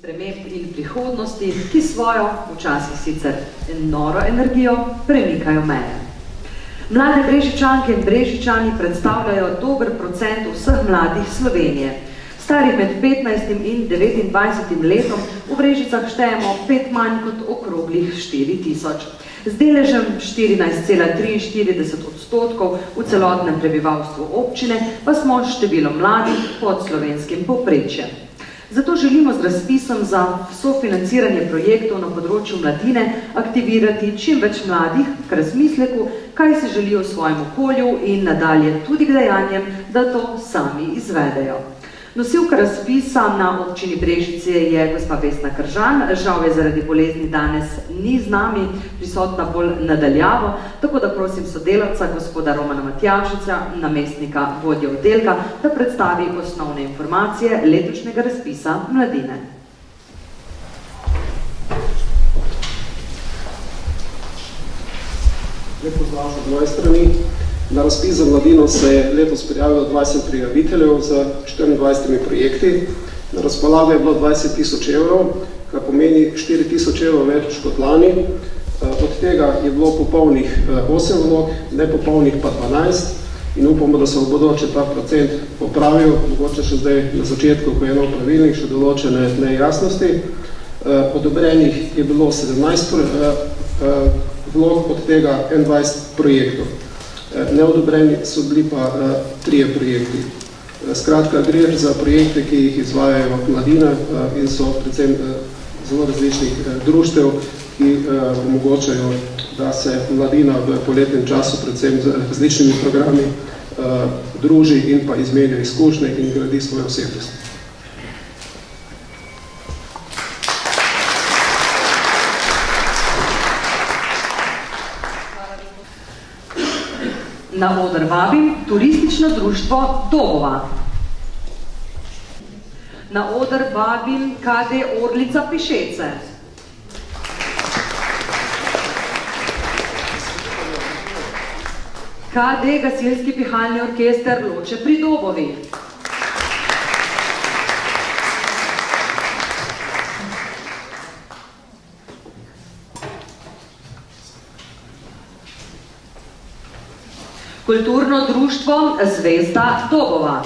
sprememb in prihodnosti, ki svojo, včasih sicer noro energijo, premikajo meje. Mlade Brežičanke in Brežičani predstavljajo dober procent vseh mladih Slovenije. Starih med 15 in 29 letom v Brežicah štejemo 5 manj kot okroglih 4000. Z deležem 14,43% v celotnem prebivalstvu občine pa smo število mladih pod slovenskim povprečjem. Zato želimo z razpisom za sofinanciranje projektov na področju mladine aktivirati čim več mladih k razmisleku, kaj si želijo v svojem okolju in nadalje tudi k dejanjem, da to sami izvedejo. Nosilka razpisa na občini Brežice je gospa Vesna Kržan, žal je zaradi bolezni danes ni z nami, prisotna bolj nadaljavo, tako da prosim sodelavca, gospoda Romana Matjašiča, namestnika vodje oddelka, da predstavi osnovne informacije letošnjega razpisa mladine. Lep pozdrav z moje strani. Na razpis za mladino se je letos prijavilo 20 prijaviteljev z 24 projekti. Na razpolago je bilo 20 000 evrov, kar pomeni 4 000 evrov več kot lani. Od tega je bilo popolnih 8 vlog, nepopolnih pa 12 in upamo, da se v bodoče ta procent popravil, mogoče še zdaj na začetku, ko je nov pravilnik, še določene nejasnosti. Odobrenih je bilo 17 vlog, od tega 21 projektov. Neodobreni so bili pa 3 projekti. Skratka, gre za projekte, ki jih izvajajo mladine in so predvsem zelo različnih društev, ki omogočajo, da se mladina v poletnem času predvsem z različnimi programi druži in pa izmenja izkušnje in gradi svojo osebnost. Na oder vabim turistično društvo Dobova. Na oder vabim KD Orlica Pišece. KD Gasilski pihalni orkester Loče pri Dobovi. Kulturno društvo Zvezda Dobova.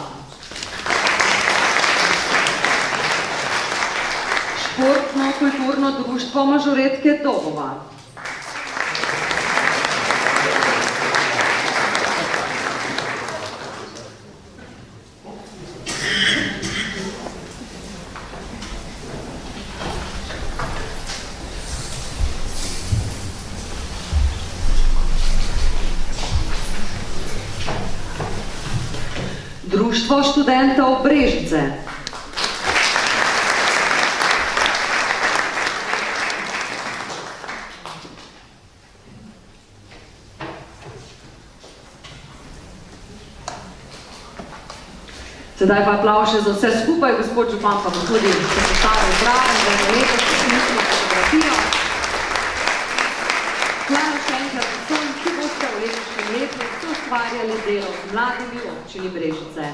Športno-kulturno društvo Mažoretke Dobova. Društvo študentov Brežice. Sedaj pa aplavz še za vse skupaj, gospod župan pa bo tudi se postavil zraven, da je lepo smislo fotografijo. Hvala še enkrat vsem, ki boste v letošnjem letu ustvarjali delo z mladimi v občini Brežice.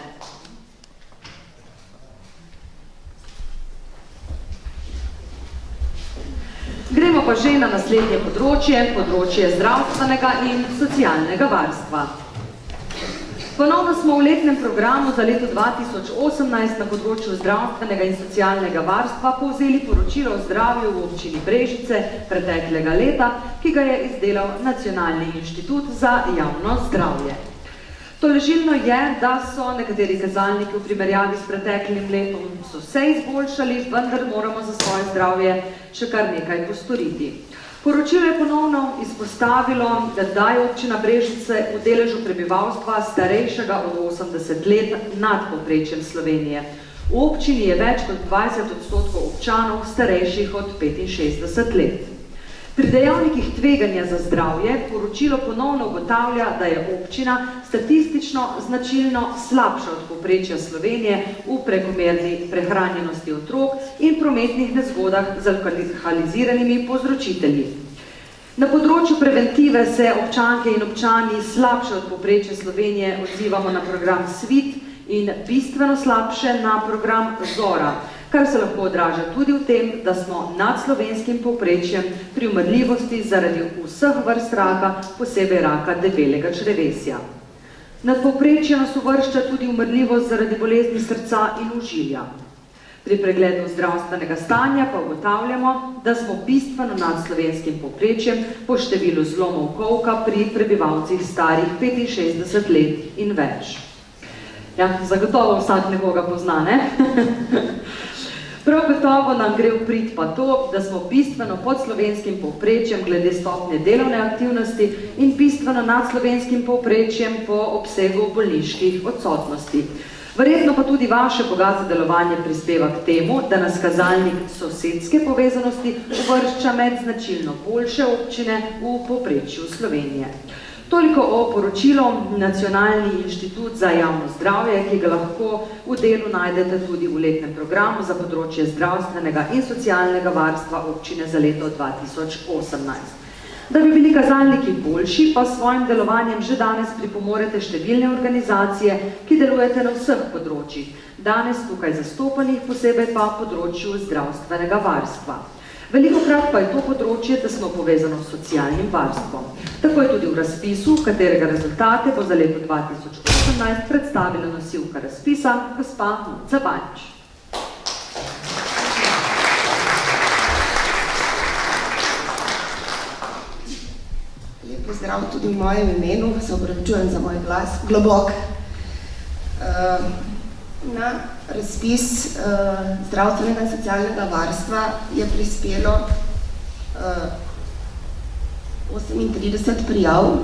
Gremo pa že na naslednje področje zdravstvenega in socialnega varstva. Ponovno smo v letnem programu za leto 2018 na področju zdravstvenega in socialnega varstva povzeli poročilo o zdravju v občini Brežice preteklega leta, ki ga je izdelal Nacionalni inštitut za javno zdravje. Tolažilno je, da so nekateri kazalniki v primerjavi s preteklim letom so se izboljšali, vendar moramo za svoje zdravje še kar nekaj postoriti. Poročilo je ponovno izpostavilo, da je občina Brežice v deležu prebivalstva starejšega od 80 let nad povprečjem Slovenije. V občini je več kot 20% občanov starejših od 65 let. Pri dejavnikih tveganja za zdravje poročilo ponovno ugotavlja, da je občina statistično značilno slabša od povprečja Slovenije v prekomerni prehranjenosti otrok in prometnih nezgodah z alkoholiziranimi povzročitelji. Na področju preventive se občanke in občani slabše od povprečja Slovenije odzivamo na program SVIT in bistveno slabše na program Zora. kar se lahko odraža tudi v tem, da smo nad slovenskim povprečjem pri umrljivosti zaradi vseh vrst raka, posebej raka debelega črevesja. Nad povprečjem nas uvršča tudi umrljivost zaradi bolezni srca in ožilja. Pri pregledu zdravstvenega stanja pa ugotavljamo, da smo bistveno nad slovenskim povprečjem po številu zlomov kolka pri prebivalcih starih 65 let in več. Ja, zagotovo vsak nekoga pozna, ne? Prav gotovo nam gre v prid pa to, da smo bistveno pod slovenskim povprečjem glede stopnje delovne aktivnosti in bistveno nad slovenskim povprečjem po obsegu bolniških odsotnosti. Verjetno pa tudi vaše bogato delovanje prispeva k temu, da nas kazalnik sosedske povezanosti uvršča med značilno boljše občine v povprečju Slovenije. Toliko o poročilu Nacionalni inštitut za javno zdravje, ki ga lahko v delu najdete tudi v letnem programu za področje zdravstvenega in socialnega varstva občine za leto 2018. Da bi bili kazalniki boljši, pa s svojim delovanjem že danes pripomorete številne organizacije, ki delujete na vseh področjih, danes tukaj zastopanih, posebej pa področju zdravstvenega varstva. Velikokrat pa je to področje tesno povezano s socialnim varstvom. Tako je tudi v razpisu, katerega rezultate bo za leto 2018 predstavila nosilka razpisa, gospa Monica Banč. Pozdrav tudi v mojem imenu, se opravičujem za moj glas, globok. Na razpis zdravstvenega in socialnega varstva je prispelo 38 prijav,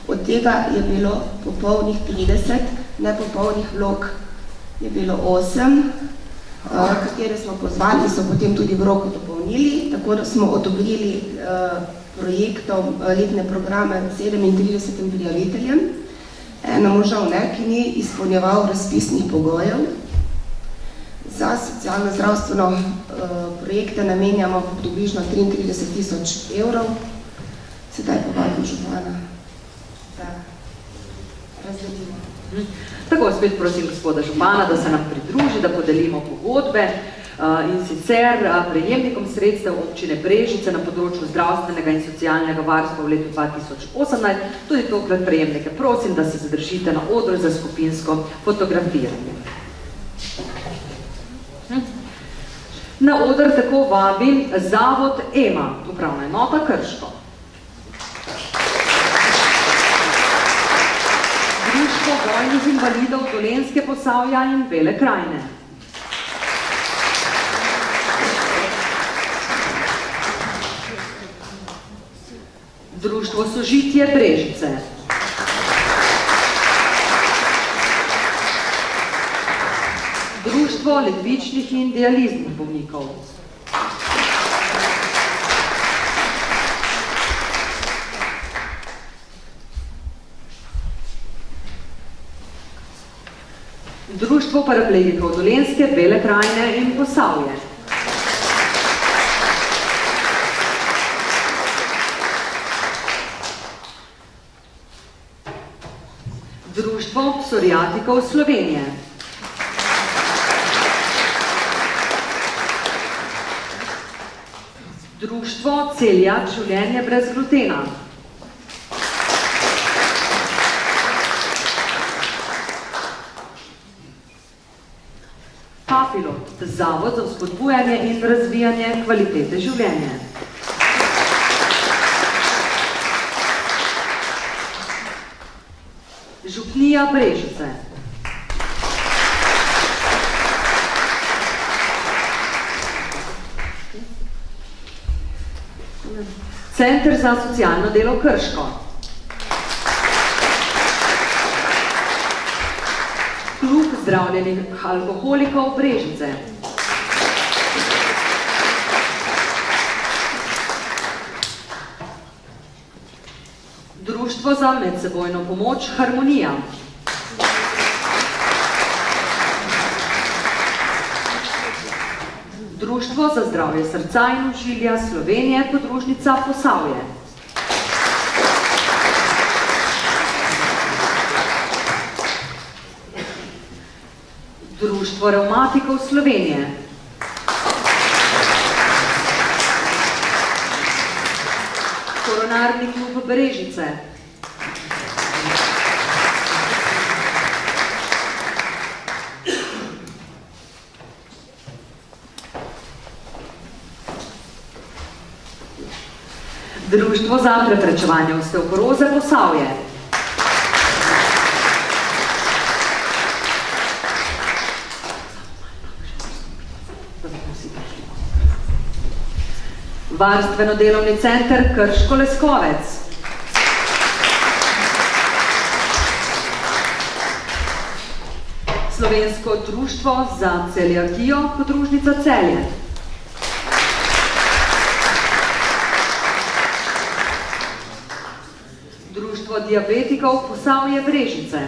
od tega je bilo popolnih 30, nepopolnih vlog je bilo 8, katere smo pozvali, so potem tudi v roku dopolnili, tako da smo odobrili projektom letne programe 37 prijaviteljem. Enemu žal ne, ki ni izpolnjeval razpisnih pogojev. Za socialno-zdravstveno projekte namenjamo približno 33 000 evrov. Sedaj povabim župana, da razdelimo. Tako, spet prosim gospoda župana, da se nam pridruži, da podelimo pogodbe. In sicer prejemnikom sredstev občine Brežice na področju zdravstvenega in socialnega varstva v letu 2018, tudi tokrat prejemnike prosim, da se zadržite na odru za skupinsko fotografiranje. Na oder tako vabim Zavod EMA, upravna enota Krško. Društvo vojnih invalidov Dolenjske, Posavja in Bele krajine. Društvo Sožitje Brežice. Društvo ledvičnih in dializnih bolnikov. Društvo paraplegikov Dolenjske, Bele krajine in Posavje. Društvo psoriatikov Slovenije. Društvo Celjak življenje brez glutena. Papilot, Zavod za vzpodbujanje in razvijanje kvalitete življenja. Župnija Brežice. Center za socialno delo Krško. Klub zdravljenih alkoholikov Brežice. Društvo za medsebojno pomoč Harmonija. Društvo za zdravje srca in ožilja Slovenije, podružnica Posavje. Društvo revmatikov Slovenije. Stacionarni klub Brežice. Društvo za preprečevanje osteoporoze Posavje. Varstveno-delovni center Krško Leskovec. Slovensko društvo za celiakijo podružnica Celje. Društvo diabetikov Posavje Brežice.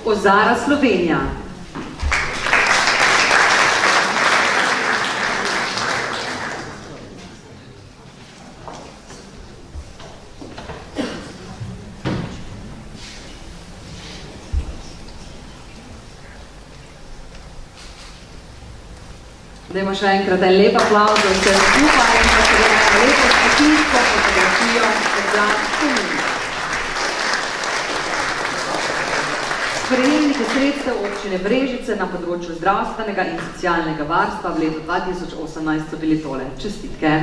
Ozara Slovenija. Dajmo še enkrat en lep aplavz za vse skupaj in pa se dajmo lepo skupinsko fotografijo za spomin. Sprejemniki sredstev občine Brežice na področju zdravstvenega in socialnega varstva v letu 2018 so bili tole. Čestitke.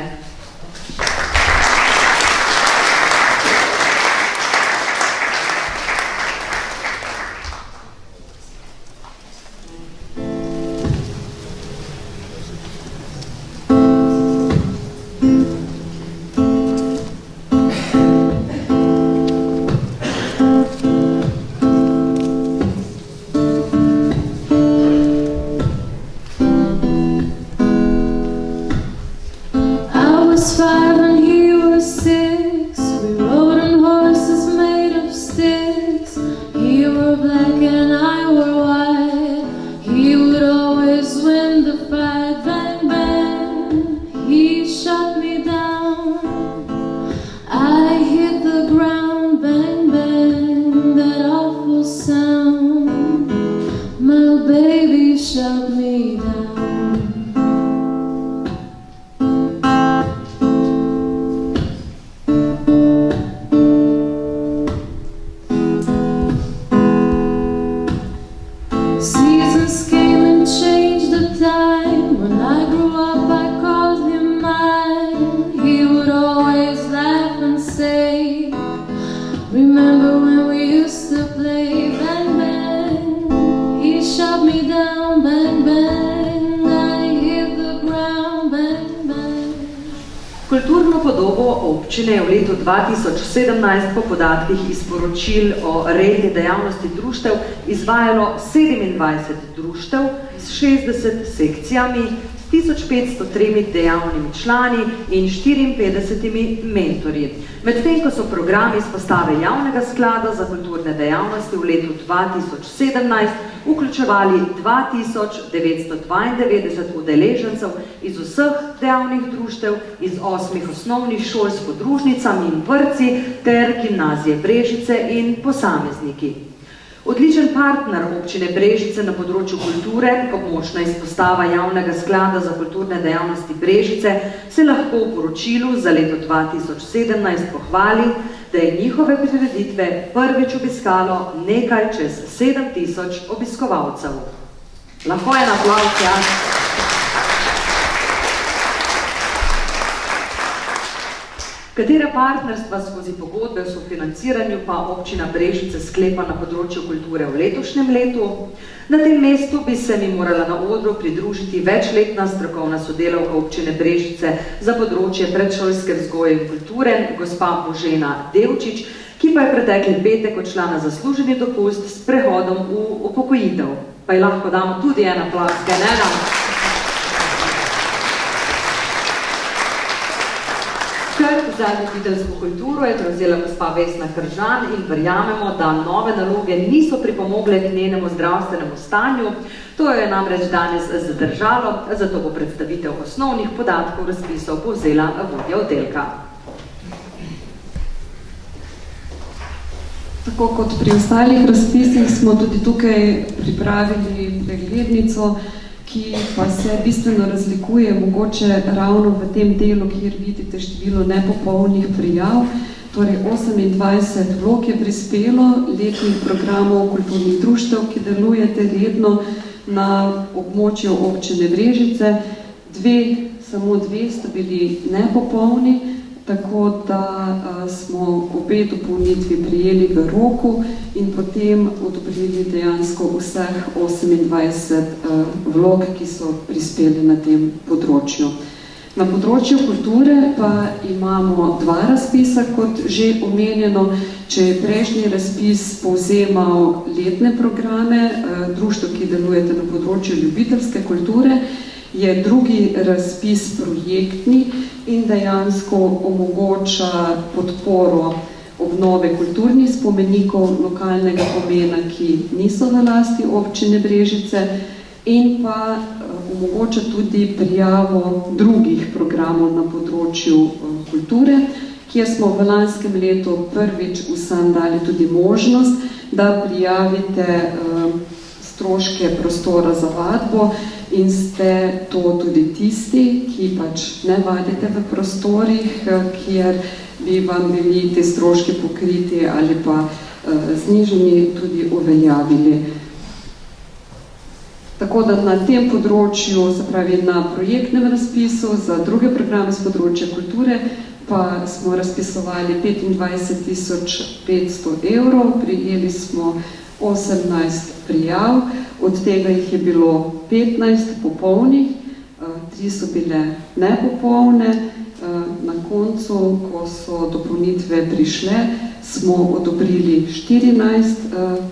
Kulturno podobo občine je v letu 2017 po podatkih iz poročil o redni dejavnosti društev izvajalo 27 društev s 60 sekcijami, 1503 dejavnimi člani in 54 mentorji. Medtem ko so programi iz postave Javnega sklada za kulturne dejavnosti v letu 2017 vključevali 2992 udeležencev iz vseh dejavnih društev, iz 8 osnovnih šol s podružnicami in vrtci ter gimnazije Brežice in posamezniki. Odličen partner občine Brežice na področju kulture, kot močna izpostava Javnega sklada za kulturne dejavnosti Brežice, se lahko v poročilu za leto 2017 pohvali, da je njihove prireditve prvič obiskalo nekaj čez 7000 obiskovalcev. Lahko en aplavz, ja. Katera partnerstva skozi pogodbe o sofinanciranju pa občina Brežice sklepa na področju kulture v letošnjem letu? Na tem mestu bi se mi morala na odru pridružiti večletna strokovna sodelavka občine Brežice za področje predšolske vzgoje in kulture, gospa Božena Devčič, ki pa je pretekli petek odšla na zasluženi dopust s prehodom v upokojitev. Pa ji lahko damo tudi en aplavz, kaj ne nam? Skrb za ljubiteljsko kulturo je prevzela gospa Vesna Kržan in verjamemo, da nove naloge niso pripomogle k njenemu zdravstvenemu stanju. To jo je namreč danes zadržalo, zato bo predstavitev osnovnih podatkov razpisov povzela vodja oddelka. Tako kot pri ostalih razpisih smo tudi tukaj pripravili preglednico, ki pa se bistveno razlikuje mogoče ravno v tem delu, kjer vidite število nepopolnih prijav. Torej 28 vlog je prispelo letnih programov kulturnih društev, ki delujete redno na območju občine Brežice. Samo dve sta bili nepopolni, tako da smo obe dopolnitvi prijeli v roku in potem odobrili dejansko vseh 28 vlog, ki so prispeli na tem področju. Na področju kulture pa imamo dva razpisa, kot že omenjeno. Če je prejšnji razpis povzemal letne programe društev, ki delujete na področju ljubiteljske kulture, je drugi razpis projektni in dejansko omogoča podporo obnove kulturnih spomenikov lokalnega pomena, ki niso v lasti občine Brežice, in pa omogoča tudi prijavo drugih programov na področju kulture, kjer smo v lanskem letu prvič vsem dali tudi možnost, da prijavite stroške prostora za vadbo in ste to tudi tisti, ki pač ne vadite v prostorih, kjer bi vam bili te stroške pokriti ali pa znižani, tudi uveljavili. Tako da na tem področju, se pravi na projektnem razpisu za druge programe z področja kulture, pa smo razpisovali 25.500 evrov, prijeli smo 18 prijav, od tega jih je bilo 15 popolnih, 3 so bile nepopolne. Na koncu, ko so dopolnitve prišle, smo odobrili 14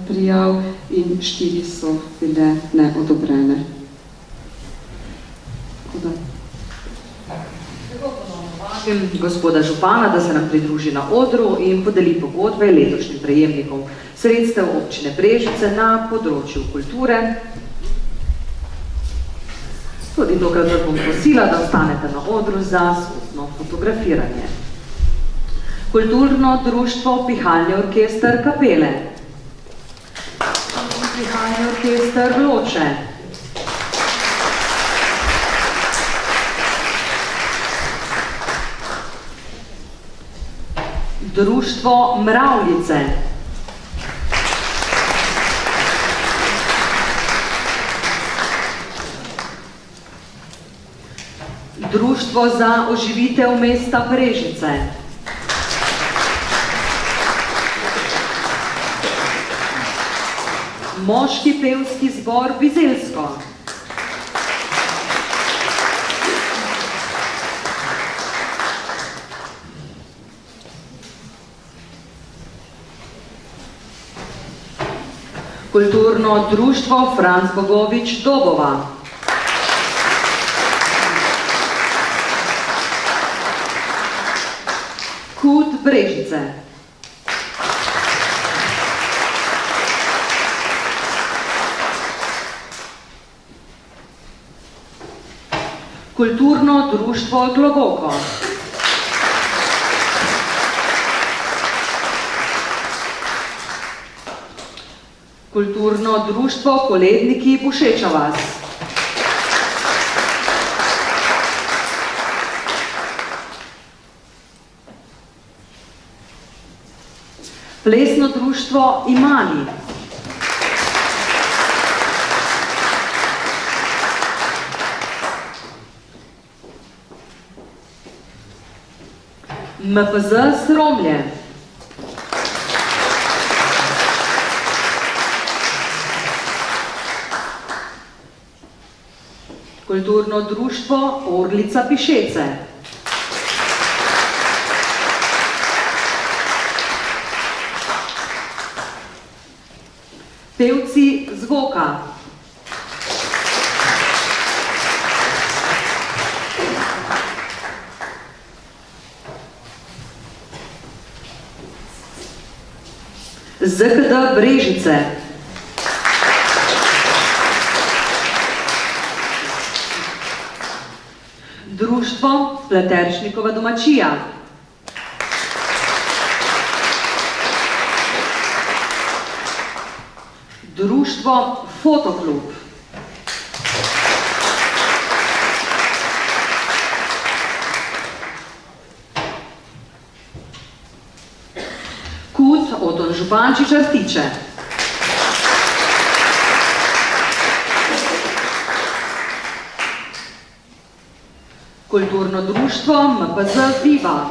prijav in 4 so bile neodobrene. Gospoda župana, da se nam pridruži na odru in podeli pogodbe letošnjim prejemnikom sredstev občine Brežice na področju kulture. Tudi tokrat vas bom prosila, da ostanete na odru za skupno fotografiranje. Kulturno društvo Pihalni orkester Kapele. Pihalni orkester Loče. Društvo Mravljice. Društvo za oživitev mesta Brežice. Moški pevski zbor Bizeljsko. Kulturno društvo Franc Bogovič Dobova. Kud Brežice. Kulturno društvo Globoko. Kulturno društvo Koledniki Pušeča vas. Plesno društvo Imani. MPZ Sromlje. Kulturno društvo Orlica Pišece. Pevci zvoka. ZKD Brežice. Društvo Pleteršnikova domačija. Društvo Fotoklub. Kut Oton Župančič Artiče. Kulturno društvo MPZ Viva.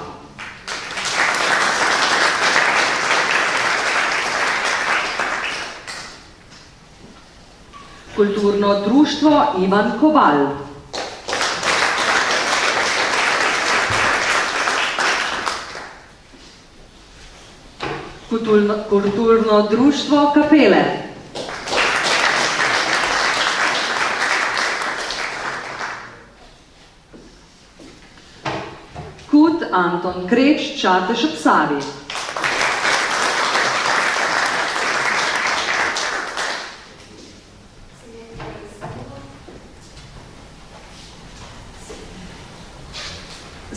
Kulturno društvo Ivan Koval. Kulturno društvo Kapele. Kut Anton Kreč Čatež ob Savi.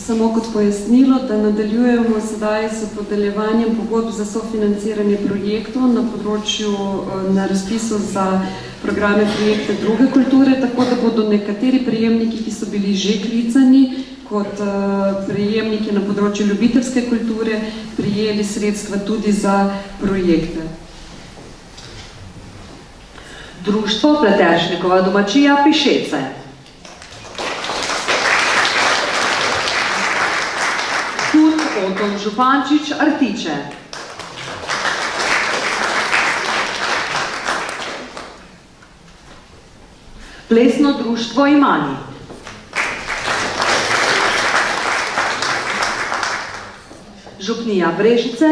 Samo kot pojasnilo, da nadaljujemo sedaj s podeljevanjem pogodb za sofinanciranje projektov na področju na razpisu za programe projekte druge kulture, tako da bodo nekateri prejemniki, ki so bili že klicani, kot prejemniki na področju ljubiteljske kulture, prijeli sredstva tudi za projekte. Društvo Pleteršnikova domačija Pišece. Kut Oton Župančič Artiče. Plesno društvo Imani. Župnija Brežice.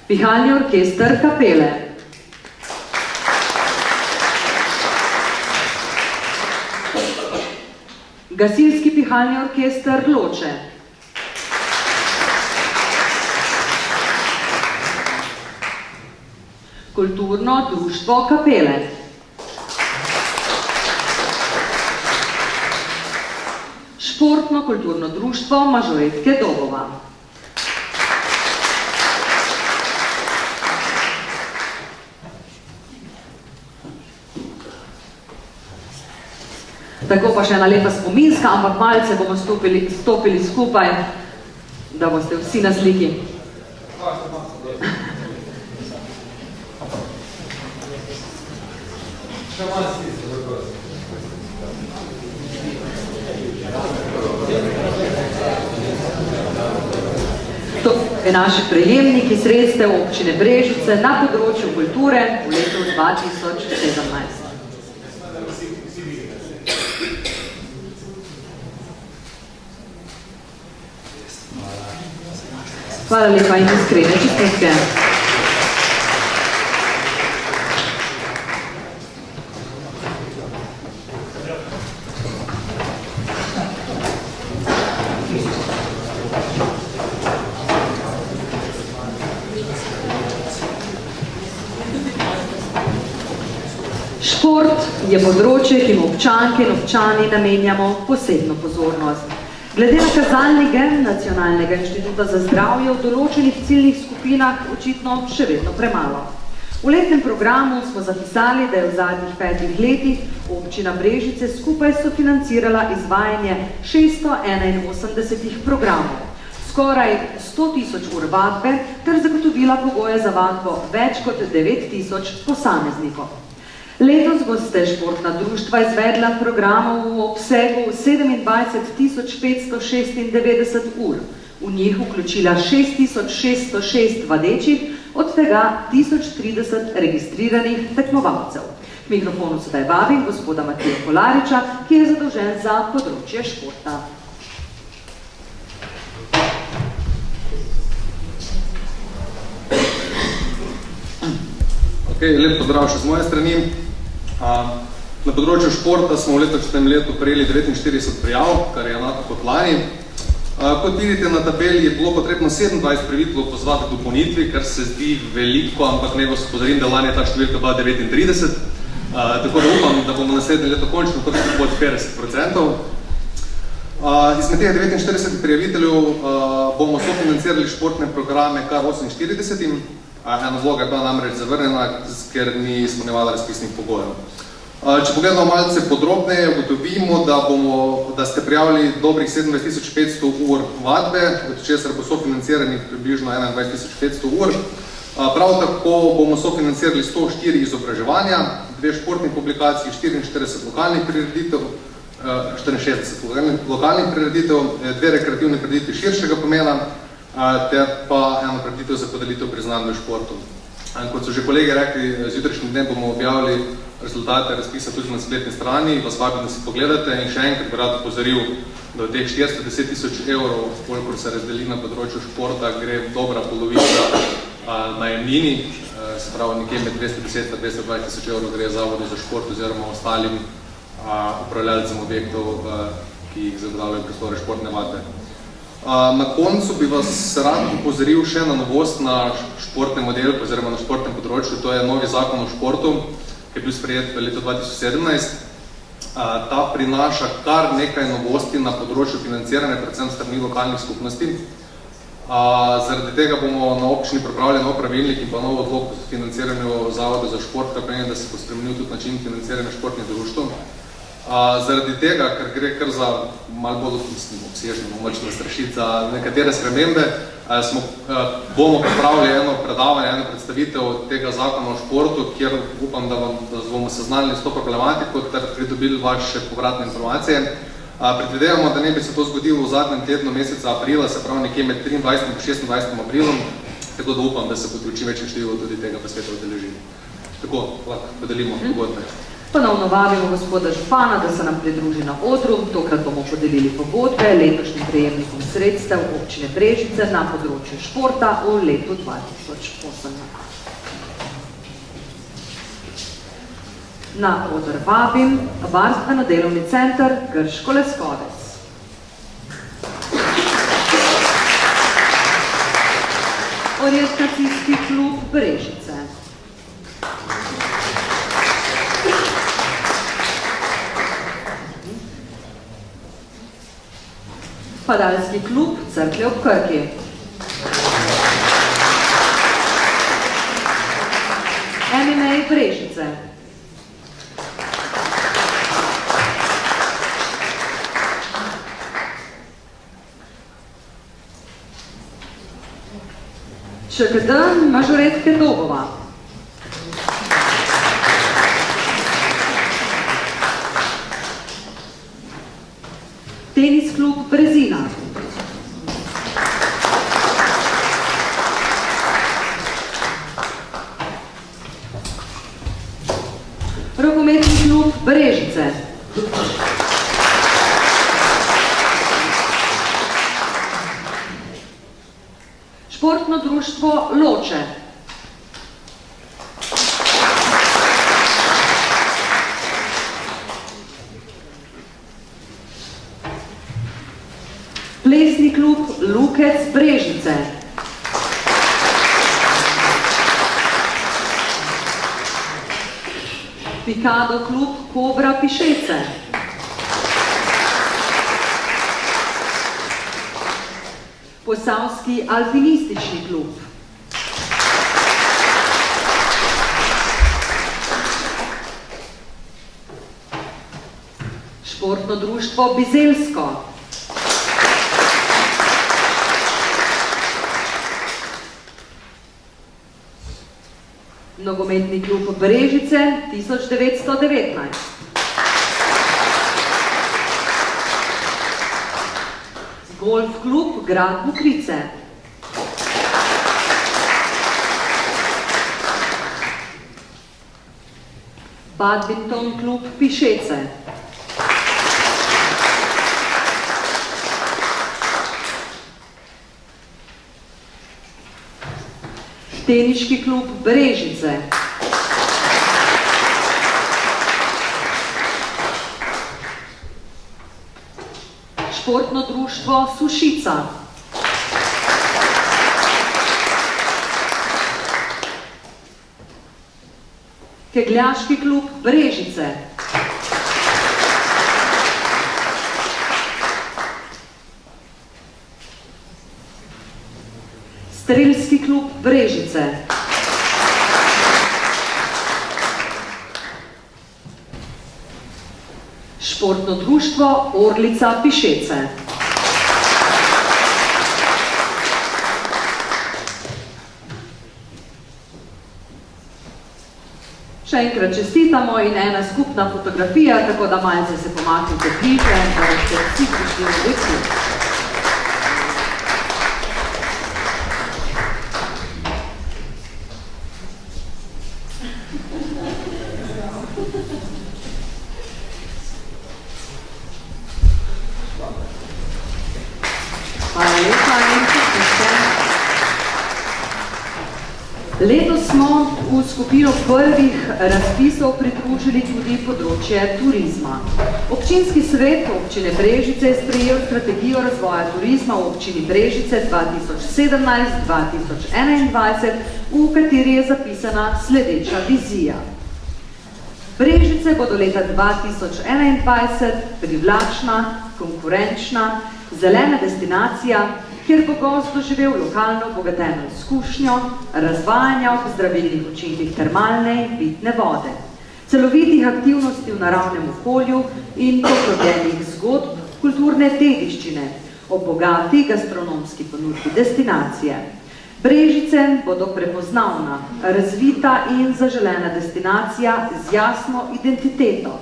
Pihalni orkester Kapele. Gasilski pihalni orkester Loče. Kulturno društvo Kapele. Športno kulturno društvo Mažoretke Dobova. Tako pa še ena lepa spominska, ampak malce bomo stopili skupaj, da boste vsi na sliki. To je naši prejemniki sredstev občine Brežice na področju kulture v letu 2017. Hvala lepa in iskrene čestitke. Šport je področje, ki mu občanke in občani namenjamo posebno pozornost. Glede na kazalni gen Nacionalnega inštituta za zdravje v določenih ciljnih skupinah očitno še vedno premalo. V letnem programu smo zapisali, da je v zadnjih 5 letih občina Brežice skupaj sofinancirala izvajanje 681 programov, skoraj 100.000 ur vadbe ter zagotovila pogoje za vadbo več kot 9.000 posameznikov. Letos boste športna društva izvedla programov v obsegu 27.596 ur. V njih vključila 6.606 vadečih, od tega 1030 registriranih tekmovalcev. K mikrofonu sedaj vabim gospoda Matija Kolariča, ki je zadolžen za področje športa. Lep pozdrav še z moje strani. Na področju športa smo v letošnjem letu prejeli 49 prijav, kar je enako kot lani. Kot vidite na tabeli je bilo potrebno 27 prijaviteljev pozvati k dopolnitvi, kar se zdi veliko, ampak naj vas opozorim, da lani je ta številka bila 39. Tako da upam, da bomo naslednje leto končno kot 50%. Izmed teh 49 prijaviteljev bomo sofinancirali športne programe kar 48. Ena vloga je bila namreč zavrnjena, ker ni izpolnjevala razpisnih pogojev. Če pogledamo malce podrobneje, ugotovimo, da ste prijavili dobrih 27.500 ur vadbe, od česar bo sofinanciranih približno 21.500 ur. Prav tako bomo sofinancirali 104 izobraževanja, 2 športni publikaciji, 64 lokalnih prireditev, 64 lokalnih prireditev, 2 rekreativne prireditve širšega pomena, ter pa eno prireditev za podelitev priznanj v športu. Kot so že kolegi rekli, zjutrišnjim dnem bomo objavili rezultate razpisa tudi na spletni strani, vas vabim, da si pogledate in še enkrat bi rad opozoril, da od teh 410.000 evrov, kolikor se razdeli na področju športa, gre dobra polovica najemnini, se pravi nekje med 210 in 220.000 evrov gre Zavodu za šport oziroma ostalim upravljalcem objektov, ki jih zagotavljajo prostore športne vadbe. Na koncu bi vas rad upozoril še na novost na športnem oddelku oziroma na športnem področju, to je novi zakon o športu, ki je bil sprejet v letu 2017. Ta prinaša kar nekaj novosti na področju financiranja, predvsem strani lokalnih skupnosti. Zaradi tega bomo na občini pripravili nov pravilnik in pa nov odlok o financiranju Zavoda za šport, kar pomeni, da se bo spremenil tudi način financiranja športnih društv. Zaradi tega, ker gre kar za malo bolj obsežno, močno strašiti za nekatere spremembe, bomo pripravili eno predavanje, eno predstavitev tega zakona o športu, kjer upam, da bomo seznanili s to problematiko ter pridobili vaše povratne informacije. Predvidevamo, da ne bi se to zgodilo v zadnjem tednu meseca aprila, se pravi nekje med 23. in 26. aprilom, tako da upam, da se bo čim večje število tudi tega posveta udeležili. Tako, lahko podelimo pogodbe. Ponovno vabimo gospoda župana, da se nam pridruži na odru. Tokrat bomo podelili pogodbe letošnjim prejemnikom sredstev občine Brežice na področju športa v letu 2018. Na oder vabim Varstveno-delovni center Krško Leskovec. Orientacijski klub Brežice. Padalski klub Cerklje ob Krki. MMA Brežice. ČKD Mažoretke Dobova. Tenis klub Brezina. Rokometni klub Brežice. Športno društvo Loče. Plesni klub Lukec Brežice. Pikado klub Kobra Pišece. Posavski alpinistični klub. Športno društvo Bizelsko. Nogometni klub Brežice 1919. Golf klub Grad Mokrice. Badminton klub Pišece. Teniški klub Brežice. Športno društvo Sušica. Kegljaški klub Brežice. Strelski klub Brežice, Športno društvo Orlica Pišece, Še enkrat čestitamo in ena skupna fotografija, tako da malce se pomaknite bliže, da ste vsi prišli v veki. Hvala lepa in letos smo v skupino prvih razpisov pridružili tudi področje turizma. Občinski svet občine Brežice je sprejel strategijo razvoja turizma v občini Brežice 2017-2021, v kateri je zapisana sledeča vizija. Brežice bodo leta 2021 privlačna, konkurenčna, zelena destinacija, kjer bo gost doživel lokalno obogateno izkušnjo, razvajanja ob zdravilnih učinkih termalne in pitne vode, celovitih aktivnosti v naravnem okolju in poklopljenih zgodb kulturne dediščine, ob bogati gastronomski ponudbi destinacije. Brežice bodo prepoznavna, razvita in zaželena destinacija z jasno identiteto,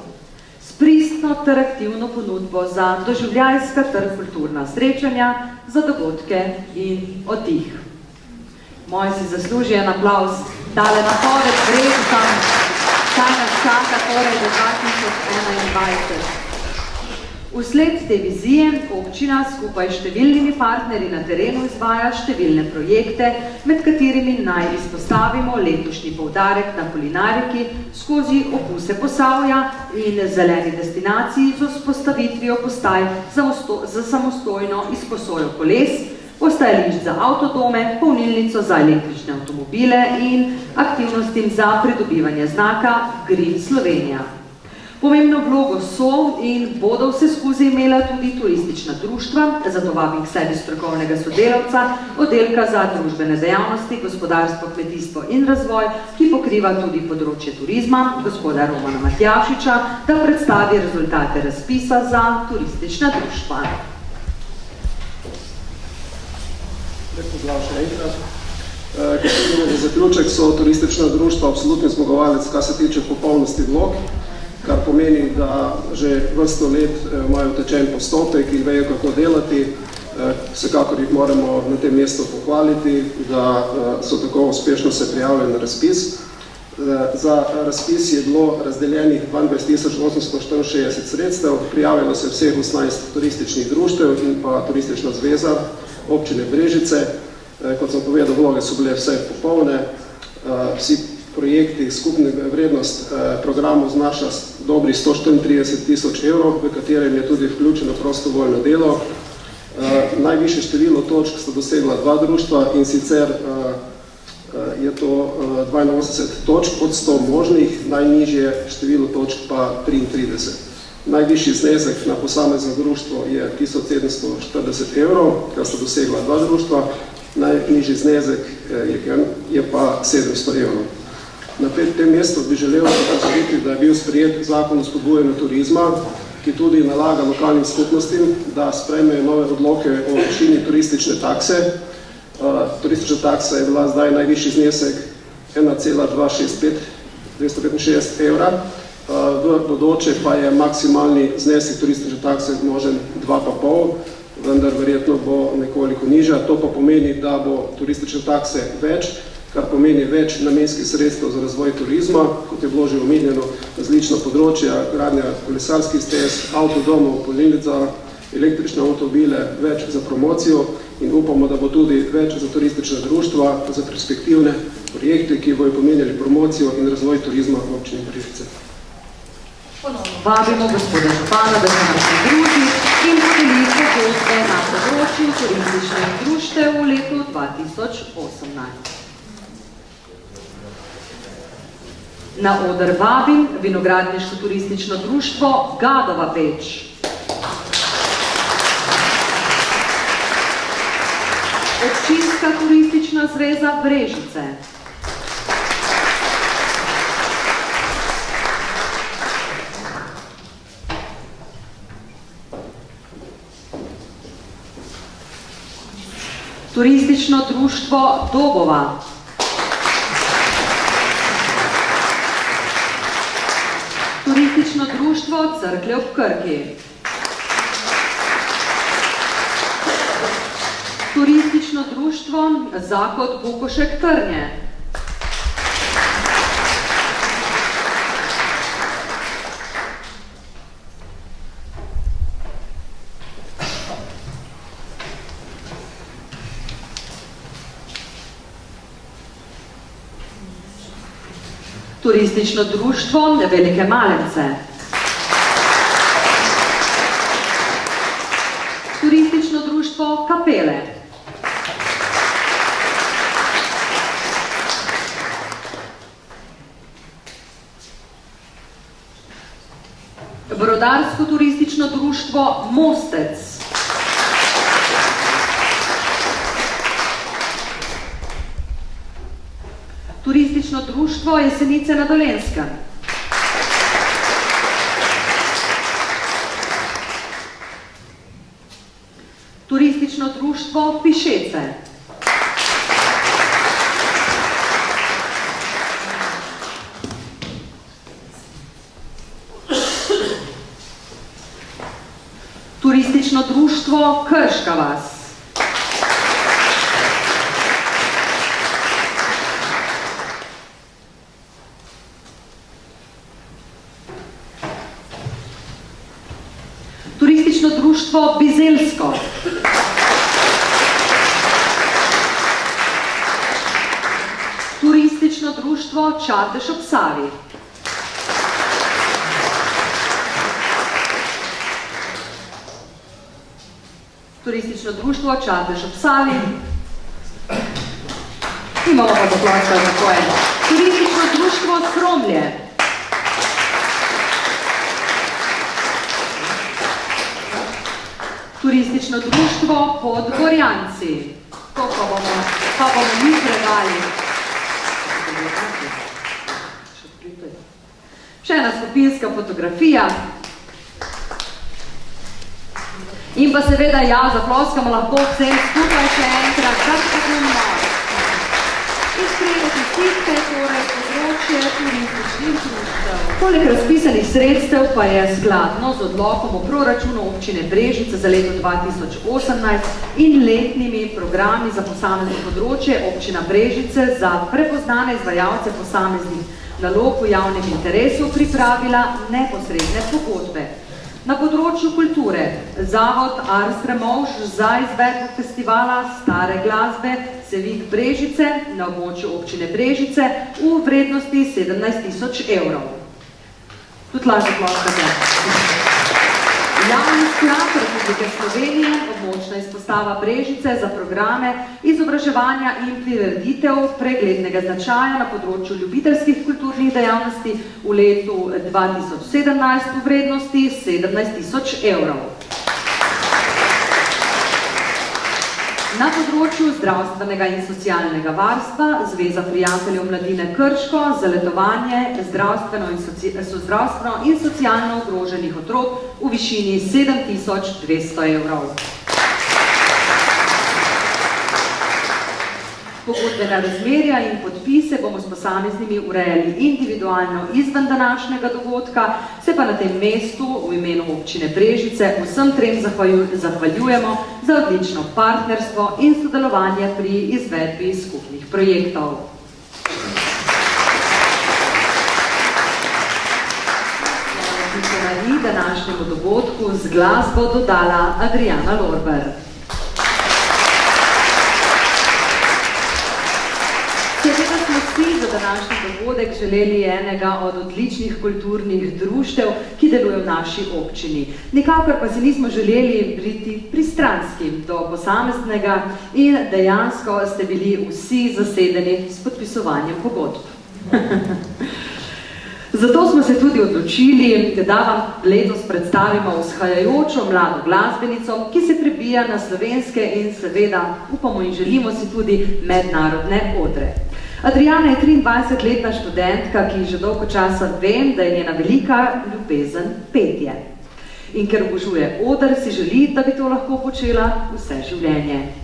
pristno ter aktivno ponudbo za doživljajska ter kulturna srečanja, za dogodke in oddih. Moji si zasluži en aplavz, tale napoved Brežicam, kaj nas čaka torej do 2021. Vsled te vizije občina skupaj s številnimi partnerji na terenu izvaja številne projekte, med katerimi naj izpostavimo letošnji poudarek na kulinariki skozi okuse Posavja in zeleni destinaciji z vzpostavitvijo postaj za samostojno izposojo koles, postajališč za avtodome, polnilnico za električne avtomobile in aktivnostim za pridobivanje znaka Green Slovenija. Pomembno vlogo so in bodo vse skozi imela tudi turistična društva, zato vabim k sebi strokovnega sodelavca, oddelka za družbene dejavnosti, gospodarstvo, kmetijstvo in razvoj, ki pokriva tudi področje turizma, gospoda Romana Matjašiča, da predstavi rezultate razpisa za turistična društva. Lep pozdrav še enkrat. Za zaključek so turistična društva absolutni zmagovalec, kar se tiče popolnosti vlog, kar pomeni, da že vrsto let imajo utečen postopek in vejo, kako delati. Vsekakor jih moramo na tem mestu pohvaliti, da so tako uspešno se prijavili na razpis. Za razpis je bilo razdeljenih 22.864 sredstev, prijavilo se vseh 18 turističnih društev in pa turistična zveza občine Brežice. Kot sem povedal, vloge so bile vse popolne, vsi projekti, skupna vrednost programov znaša dobrih 134.000 evrov, v katerem je tudi vključeno prostovoljno delo. Najvišje število točk sta dosegla dva društva in sicer je to 82 točk od 100 možnih, najnižje število točk pa 33. Najvišji znesek na posamezno društvo je 1740 evrov, kar sta dosegla dva društva, najnižji znesek je pa 700 evrov. Na tem mestu bi želel opozoriti, da je bil sprejet zakon o spodbujanju turizma, ki tudi nalaga lokalnim skupnostim, da sprejmejo nove odloke o višini turistične takse. Turistična taksa je bila zdaj najvišji znesek 1,265 evra, v bodoče pa je maksimalni znesek turistične takse možen 2,5, vendar verjetno bo nekoliko nižja. To pa pomeni, da bo turistične takse več, kar pomeni več namenskih sredstev za razvoj turizma, kot je bilo že omenjeno, različna področja, gradnja kolesarskih stez, avtodomov, polnilnic za električne avtomobile, več za promocijo in upamo, da bo tudi več za turistična društva, za perspektivne projekte, ki bojo pomenjali promocijo in razvoj turizma v občini Brežice. Vabimo gospoda župana, da se nas pridruži in podeli pogodbe na področju turističnih društev v letu 2018. Na oder vabim vinogradniško turistično društvo Gadova Peč. Občinska turistična Turistična zveza Brežice. Turistično društvo Dobova. Turistično društvo Cerklje ob Krki. Turistično društvo Zahod Bukošek Trnje. Turistično društvo Velike Malence. Turistično društvo Kapele. Brodarsko turistično društvo Mostec. Turistično društvo Jesenice na Dolenjskem. Turistično društvo Pišece. Turistično društvo Krška vas. Turistično društvo Bizelsko. Turistično društvo Čatež ob Savi. Turistično društvo Čatež ob Savi. Imamo pa zapločka tako eno. Turistično društvo Skromlje. Turistično društvo Podgorjanci. To pa bomo mi predali. Še ena skupinska fotografija. In pa seveda ja, zaploskamo lahko vsem skupaj še enkrat, kar se pomno. Izprijeti sitke, torej področje turističnih društev. Poleg razpisanih sredstev pa je skladno z odlokom o proračunu občine Brežice za leto 2018 in letnimi programi za posamezno področje občina Brežice za prepoznane izvajalce posameznih nalog v javnem interesu pripravila neposredne pogodbe. Na področju kulture Zavod Ars Removž za izvedbo festivala stare glasbe Sevik Brežice na območju občine Brežice v vrednosti 17 000 evrov. Tudi lažje ploskate. Javni sklad Republike Slovenije, območna izpostava Brežice za programe izobraževanja in prireditev preglednega značaja na področju ljubiteljskih kulturnih dejavnosti v letu 2017 v vrednosti 17 000 evrov. Na področju zdravstvenega in socialnega varstva Zveza prijateljev mladine Krško za letovanje zdravstveno in socialno ogroženih otrok v višini 7200 evrov. Pogodbena razmerja in podpise bomo s posameznimi urejali individualno izven današnjega dogodka, se pa na tem mestu v imenu občine Brežice vsem trem zahvaljujemo za odlično partnerstvo in sodelovanje pri izvedbi skupnih projektov. Današnjemu dogodku z glasbo dodala Adriana Lorber. Seveda smo vsi za današnji dogodek želeli enega od odličnih kulturnih društev, ki deluje v naši občini. Nikakor pa si nismo želeli biti pristranski do posameznega in dejansko ste bili vsi zasedeni s podpisovanjem pogodb. Zato smo se tudi odločili, da vam letos predstavimo vzhajajočo mlado glasbenico, ki se prebija na slovenske in seveda upamo in želimo si tudi mednarodne odre. Adriana je 23-letna študentka, ki že dolgo časa vem, da je njena velika ljubezen petje. In ker obožuje oder, si želi, da bi to lahko počela vse življenje.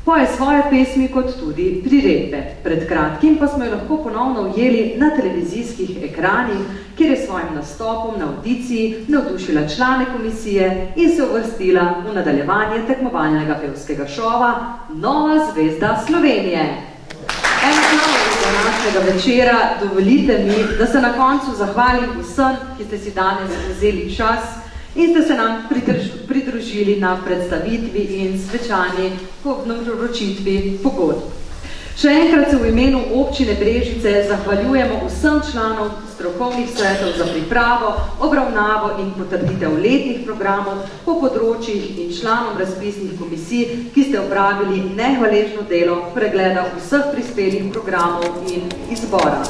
Poje svoje pesmi kot tudi priredbe. Pred kratkim pa smo jo lahko ponovno ujeli na televizijskih ekranih, kjer je svojim nastopom na audiciji navdušila člane komisije in se uvrstila v nadaljevanje tekmovalnega pevskega šova Nova zvezda Slovenije. Današnjega večera dovolite mi, da se na koncu zahvalim vsem, ki ste si danes vzeli čas in ste se nam pridružili na predstavitvi in svečani vročitvi pogodb. Še enkrat se v imenu občine Brežice zahvaljujemo vsem članov strokovnih svetov za pripravo, obravnavo in potrditev letnih programov po področjih in članom razpisnih komisij, ki ste opravili nehvaležno delo pregleda vseh prispelih programov in izbora.